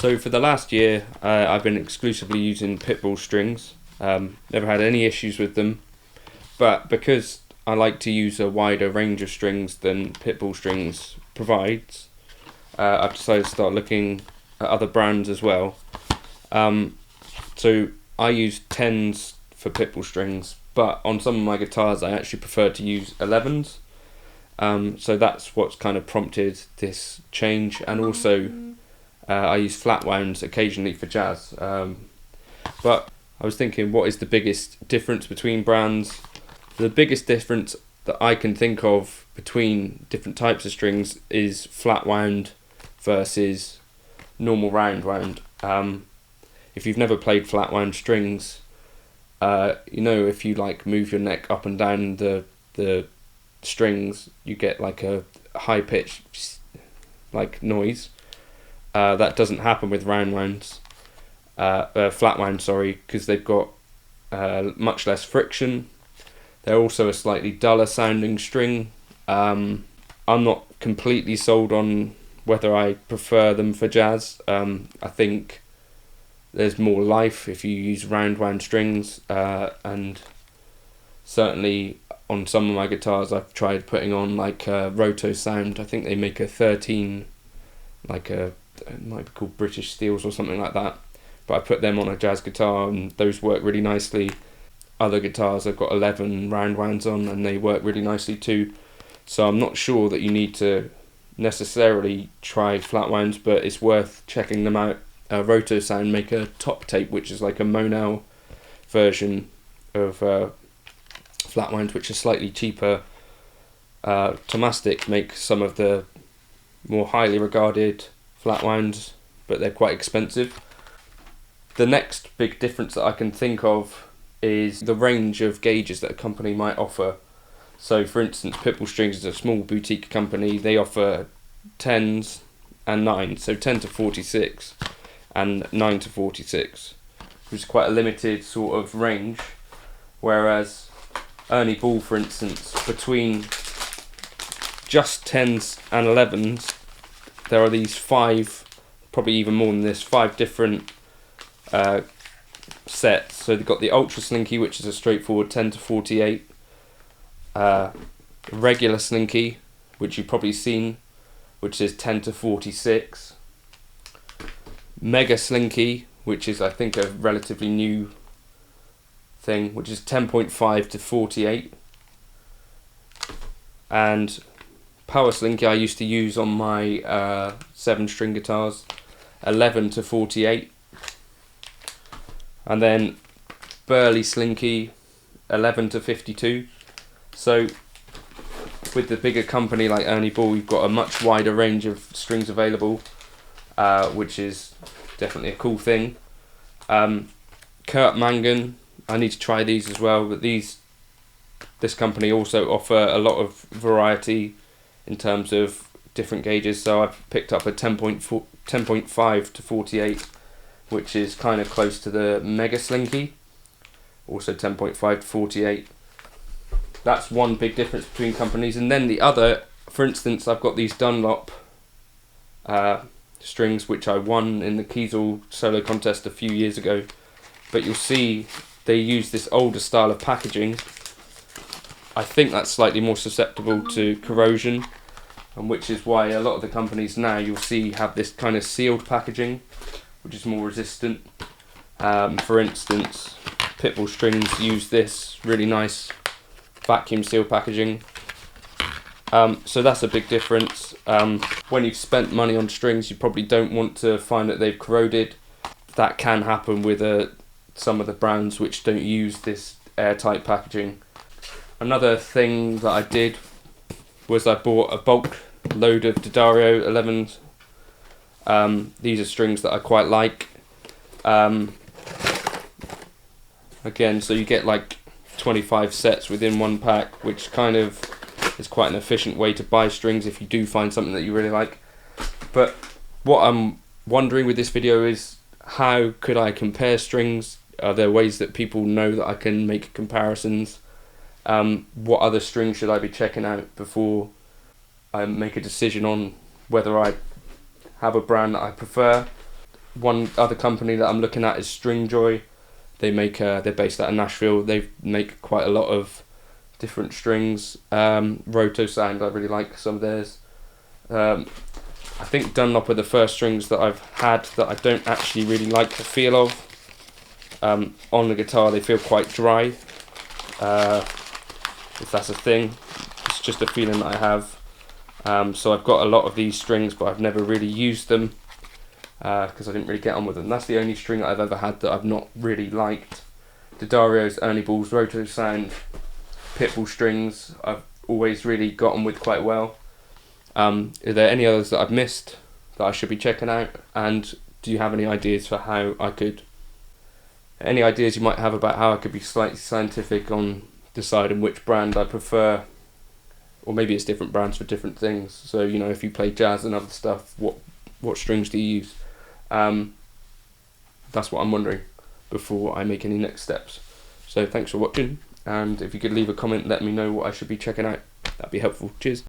So for the last year, I've been exclusively using Pitbull Strings. Never had any issues with them, but because I like to use a wider range of strings than Pitbull Strings provides, I've decided to start looking at other brands as well. So I use 10s for Pitbull Strings, but on some of my guitars I actually prefer to use 11s. So that's what's kind of prompted this change, and also I use Flatwounds occasionally for jazz. But I was thinking, what is the biggest difference between brands? The biggest difference that I can think of between different types of strings is Flatwound versus normal Roundwound. If you've never played Flatwound strings, if you like move your neck up and down the strings, you get like a high pitched like noise. That doesn't happen with Flatwounds, because they've got much less friction. They're also a slightly duller sounding string. I'm not completely sold on whether I prefer them for jazz. I think there's more life if you use Roundwound strings, and certainly on some of my guitars I've tried putting on like Rotosound. I think they make a 13, it might be called British Steels or something like that, but I put them on a jazz guitar and those work really nicely. Other guitars I've got 11 Roundwounds on and they work really nicely too. So I'm not sure that you need to necessarily try Flatwounds, but it's worth checking them out. Rotosound make a top tape, which is like a Monel version of Flatwounds, which is slightly cheaper. Tomastic make some of the more highly regarded Flatwounds, but they're quite expensive. The next big difference that I can think of is the range of gauges that a company might offer. So for instance, Pitbull Strings is a small boutique company. They offer 10s and 9s, so 10 to 46 and 9 to 46, which is quite a limited sort of range, whereas Ernie Ball, for instance, between just 10s and 11s, there are these 5, probably even more than this, 5 different sets. So they've got the Ultra Slinky, which is a straightforward 10 to 48, regular Slinky, which you've probably seen, which is 10 to 46, Mega Slinky, which is I think a relatively new thing, which is 10.5 to 48, and Power Slinky I used to use on my 7-string guitars, 11 to 48, and then Burly Slinky, 11 to 52. So with the bigger company like Ernie Ball, you've got a much wider range of strings available, which is definitely a cool thing. Kurt Mangan, I need to try these as well, but this company also offer a lot of variety in terms of different gauges. So I've picked up a 10.5 to 48, which is kind of close to the Mega Slinky, also 10.5 to 48. That's one big difference between companies. And then the other, for instance, I've got these Dunlop strings, which I won in the Kiesel solo contest a few years ago, but you'll see they use this older style of packaging. I think that's slightly more susceptible to corrosion, and which is why a lot of the companies now you'll see have this kind of sealed packaging, which is more resistant. For instance, Pitbull Strings use this really nice vacuum sealed packaging. So that's a big difference. When you've spent money on strings, you probably don't want to find that they've corroded. That can happen with some of the brands which don't use this airtight packaging. Another thing that I did was I bought a bulk load of D'Addario 11s. These are strings that I quite like. Again, so you get like 25 sets within one pack, which kind of is quite an efficient way to buy strings if you do find something that you really like. But what I'm wondering with this video is, how could I compare strings? Are there ways that people know that I can make comparisons? What other strings should I be checking out before I make a decision on whether I have a brand that I prefer? One other company that I'm looking at is Stringjoy. They're based out of Nashville. They make quite a lot of different strings. Rotosound, I really like some of theirs. I think Dunlop are the first strings that I've had that I don't actually really like the feel of. On the guitar they feel quite dry, if that's a thing. It's just a feeling that I have. So I've got a lot of these strings, but I've never really used them because I didn't really get on with them. That's the only string that I've ever had that I've not really liked. D'Addario's, Ernie Ball's, Rotosound, Pitbull Strings, I've always really got on with quite well. Are there any others that I've missed that I should be checking out? And do you have any ideas for any ideas you might have about how I could be slightly scientific on deciding which brand I prefer? Or maybe it's different brands for different things. So, you know, if you play jazz and other stuff, what strings do you use? That's what I'm wondering before I make any next steps. So thanks for watching, and if you could leave a comment, let me know what I should be checking out. That'd be helpful. Cheers.